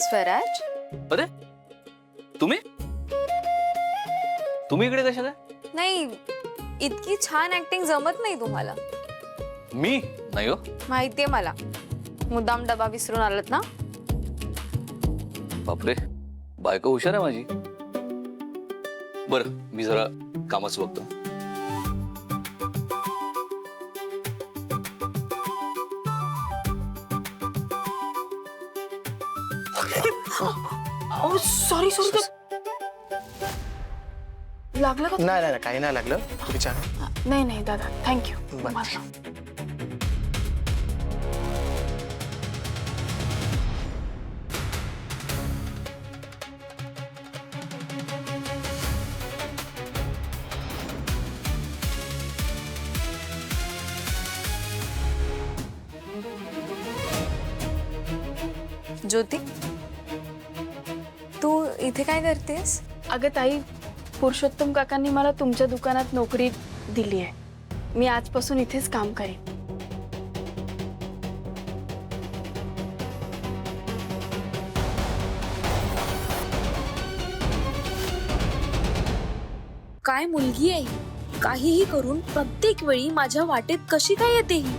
स्वराज, अरे तुम्ही तुम्ही इकडे कशाला? नाही इतकी छान ऍक्टिंग जमत नाही तुम्हाला. मी नाही हो. माहितीये मला, मुद्दाम डबा विसरून आलात ना. बापरे, बायको हुशार आहे माझी. बरं मी जरा कामच बघतो. सॉरी सॉरी, लागलं का? नाही नाही काही नाही लागलं. तुम्ही छान. नाही नाही दादा, थँक्यू. ज्योती, तू इथे काय करतेस? अगं ताई, पुरुषोत्तम काकांनी मला तुमच्या दुकानात नोकरी दिली आहे. मी आजपासून इथेच काम करेन. काय मुलगी आहे, काहीही करून प्रत्येक वेळी माझ्या वाटेत कशी काय येते ही?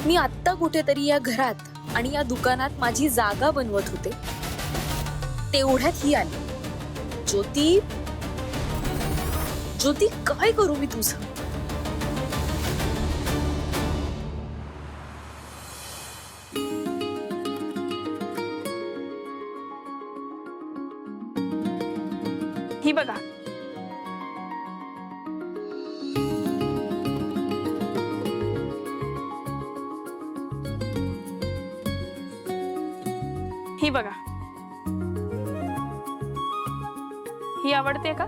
मी आत्ता कुठेतरी या घरात आणि या दुकानात माझी जागा बनवत होते, तेवढ्यात ही आली. ज्योती, ज्योती काय करू मी तुझं? ही बघा, ही बघा, ही आवडते का?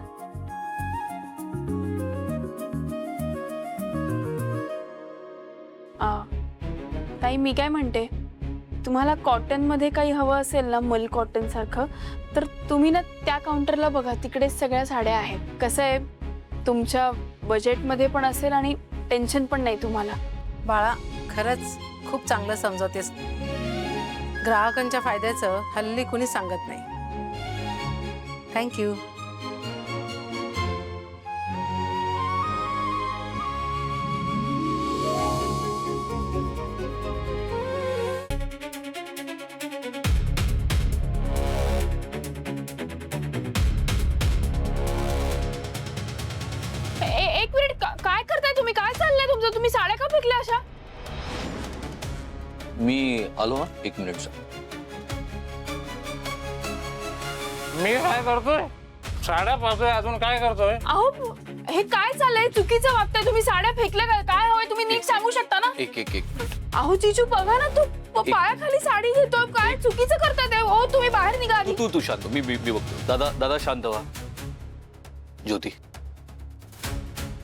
ताई मी काय म्हणते, तुम्हाला कॉटन मध्ये काही हवं असेल ना, मल कॉटन सारखं, तर तुम्ही ना त्या काउंटरला बघा, तिकडे सगळ्या साड्या आहेत. कसं आहे, तुमच्या बजेटमध्ये पण असेल आणि टेन्शन पण नाही तुम्हाला. बाळा, खरंच खूप चांगलं समजवतेस. ग्राहकांच्या फायद्याचं हल्ली कुणी सांगत नाही. थँक्यू. एक मिनिट, काय करताय तुम्ही? काय चाललंय तुमचं? तुम्ही साड्या का फेकल्या अशा? मी आलो हा, 1 मिनिट. मी काय करतोय? साड्या पाहतोय. अजून काय करतोय? अहो, हे काय चाललंय? चुकीचं वागताय तुम्ही. साड्या फेकल्या का? काय हवंय तुम्ही नीट सांगू शकता ना? एक एक एक मिनिट. अहो जीजू, बघा ना, तू पायाखाली साडी घेतोय. काय चुकीचं करताय ते? हो, तुम्ही बाहेर निघा आधी. तू शांत. मी बघतो. दादा शांत व्हा. ज्योती,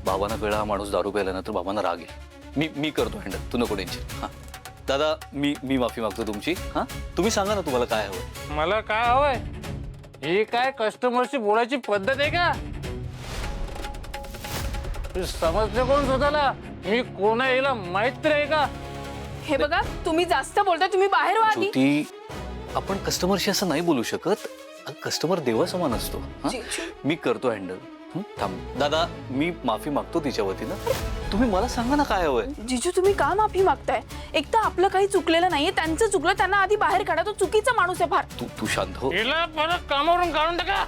बाबांना वेळा माणूस दारू प्यायला ना तर बाबांना राग येईल. मी करतो हँडल, तू नको टेन्शन. हा दादा, मी माफी मागतो तुमची. हा तुम्ही सांगा ना तुम्हाला काय हवं. मला काय हवंय? ही काय कस्टमरशी बोलायची पद्धत आहे का? समजते कोण स्वतःला? मी कोण आहे याला माहित आहे का? हे बघा, तुम्ही जास्त बोलताय. तुम्ही बाहेर व्हा आधी. ज्योती, आपण कस्टमरशी असं नाही बोलू शकत. कस्टमर देवासमान असतो. मी करतो हँडल. थांब दादा, मी माफी मागतो तिच्या वतीनं. तुम्ही मला सांगा ना काय हवंय. जीजू, तुम्ही का माफी मागताय? एक तर आपलं काही चुकलेलं नाहीये, त्यांचं चुकलं. त्यांना आधी बाहेर काढा. तो चुकीचा माणूस आहे फार. तू शांत हो. हिला परत कामावरून काढून टाका.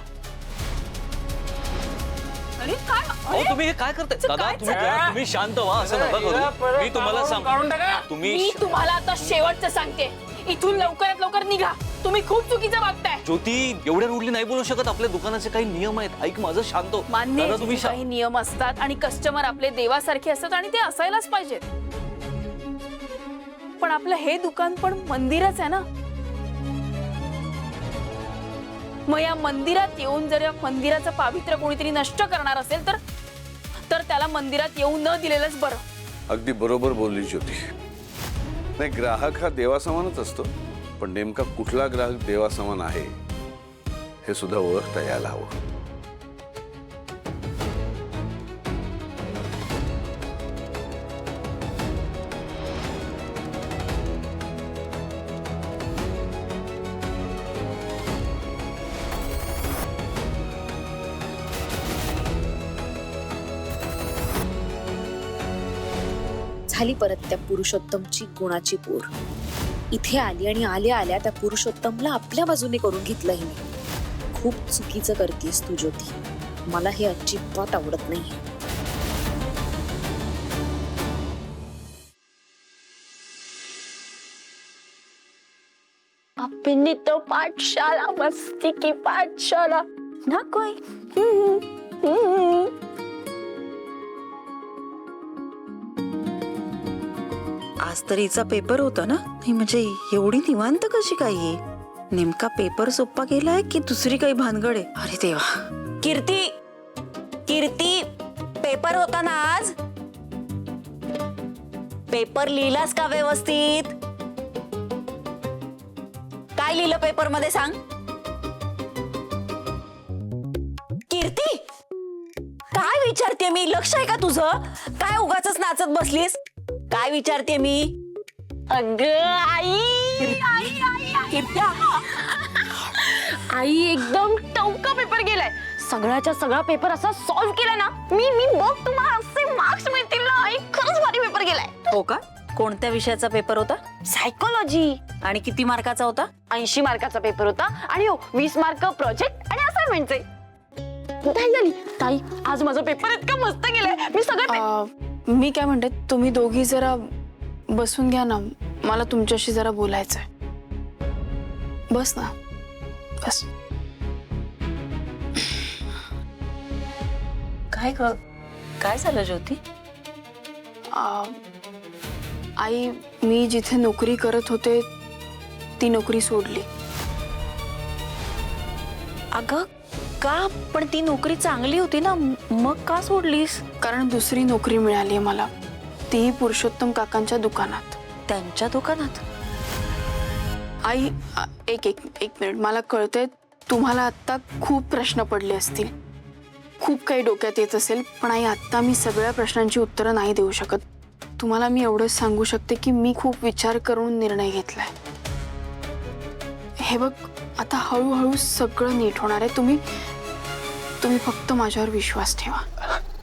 अरे काय? अहो तुम्ही हे काय करताय? दादा तुम्ही शांत व्हा. असं नका करू. मी तुम्हाला काढून टाका. मी तुम्हाला आता शेवटचं सांगते, इथून लवकरात लवकर निघा. तुम्ही खूप चुकीचं वागताय. ज्योती, एवढ्या रूढली नाही बोलू शकत. आपल्या दुकानाचे काही नियम आहेत. ऐक माझं, शांत हो. मान्य दादा, आहे, तुम्ही काही नियम असतात आणि कस्टमर आपले देवासारखे असतात आणि ते असायलाच पाहिजेत. पण आपलं हे दुकान पण मंदिरच आहे ना. मग या मंदिरात येऊन जर या मंदिराचं पावित्र्य कोणीतरी नष्ट करणार असेल तर त्याला मंदिरात येऊ न दिलेलंच बरं. अगदी बरोबर बोलली ज्योती. नाही, ग्राहक हा देवासमानच असतो, पण नेमका कुठला ग्राहक देवासमान आहे हे सुद्धा ओळखता यायला हवं. झाली परत त्या पुरुषोत्तमची गुणाची पोर. इथे आली आणि आल्या आल्या त्या पुरुषोत्तमला आपल्या बाजूने करून घेतलं हिने. खूप चुकीचं करतेस तू ज्योती. मला हे अजिबात आवडत नाही. अपनी तो पाठशाला मस्ती की पाठशाला ना कोई. आज तर हिचा पेपर होता ना. नाही म्हणजे एवढी निवांत कशी काय ही? नेमका पेपर सोप्पा गेलाय की दुसरी काही भानगड आहे? अरे देवा. कीर्ती, कीर्ती, पेपर होता ना आज? पेपर लिहिलास का व्यवस्थित? काय लिहिलं पेपर मध्ये सांग? कीर्ती, काय विचारते मी? लक्ष आहे का तुझं? काय उगाचच नाचत बसलीस? काय विचारते मी? अगं आई, आई एकदम टवका पेपर गेलाय. सगळ्याच्या सगळा पेपर असा सॉल्व्ह केलाय ना. मी बघ तुम्हाला असे मार्क्स मिळतील ना. आई खरंच भारी पेपर गेलाय. हो का? कोणत्या विषयाचा पेपर होता? सायकोलॉजी. आणि किती मार्काचा होता? 80 मार्काचा पेपर होता आणि 20 मार्क प्रोजेक्ट आणि असाइनमेंटचे. ताई झाली ताई, आज माझा पेपर इतका मस्त गेलाय. मी सगळं मी काय म्हणते, तुम्ही दोघी जरा बसून घ्या ना. मला तुमच्याशी जरा बोलायचंय. बस ना, बस. काय झालं ज्योती? आई, मी जिथे नोकरी करत होते ती नोकरी सोडली. अगं का? पण ती नोकरी चांगली होती ना, मग का सोडलीस? कारण दुसरी नोकरी मिळाली मला, तीही पुरुषोत्तम काकांच्या दुकानात. त्यांच्या दुकानात? आई, एक मिनिट. मला कळतंय तुम्हाला आत्ता खूप प्रश्न पडले असतील, खूप काही डोक्यात येत असेल, पण आई आत्ता मी सगळ्या प्रश्नांची उत्तरं नाही देऊ शकत. तुम्हाला मी एवढंच सांगू शकते की मी खूप विचार करून निर्णय घेतलाय. हे बघ, आता हळूहळू सगळं नीट होणार आहे. तुम्ही फक्त माझ्यावर विश्वास ठेवा.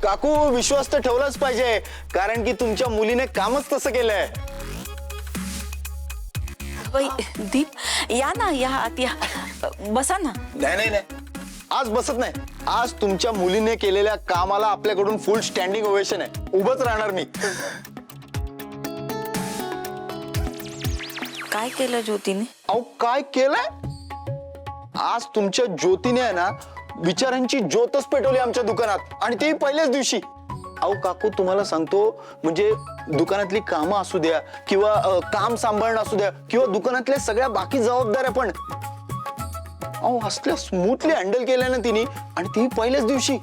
काकू, विश्वास तर ठेवलाच पाहिजे, कारण की तुमच्या मुलीने कामच तसं केलंय. बाई दीप, या ना, या आत या. बसा ना. नाही, आज बसत नाही. आज तुमच्या मुलीने केलेल्या कामाला आपल्याकडून फुल स्टँडिंग ओवेशन आहे. उभंच राहणार मी. काय केलं ज्योतीने? अहो काय केलंय? आज तुमच्या ज्योतीने आहे ना, विचारांची ज्योतच पेटवली आमच्या दुकानात, आणि तेही पहिल्याच दिवशी. अहो काकू, तुम्हाला सांगतो, म्हणजे दुकानातली कामं असू द्या किंवा काम सांभाळणं असू द्या किंवा दुकानातल्या सगळ्या बाकी जबाबदाऱ्या पण, अहो असल्या स्मूथली हँडल केल्या ना तिने, आणि तेही पहिल्याच दिवशी.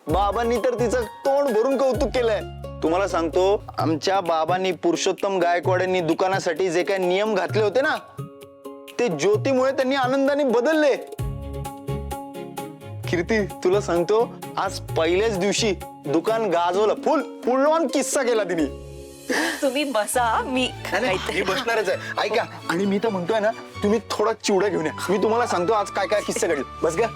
बाबांनी तर तिचं तोंड भरून कौतुक केलंय. तुम्हाला सांगतो, आमच्या बाबांनी, पुरुषोत्तम गायकवाडांनी दुकानासाठी जे काही नियम घातले होते ना, ते ज्योतीमुळे त्यांनी आनंदाने बदलले. कीर्ती, तुला सांगतो, आज पहिल्याच दिवशी दुकान गाजवलं. फुल ऑन किस्सा केला तिने. तुम्ही बसा, मी मी बसणारच आहे. ऐका, आणि मी तर म्हणतोय ना, तुम्ही थोडा चिवडा घेऊन या. मी तुम्हाला सांगतो आज काय काय किस्सा घडेल. बस का.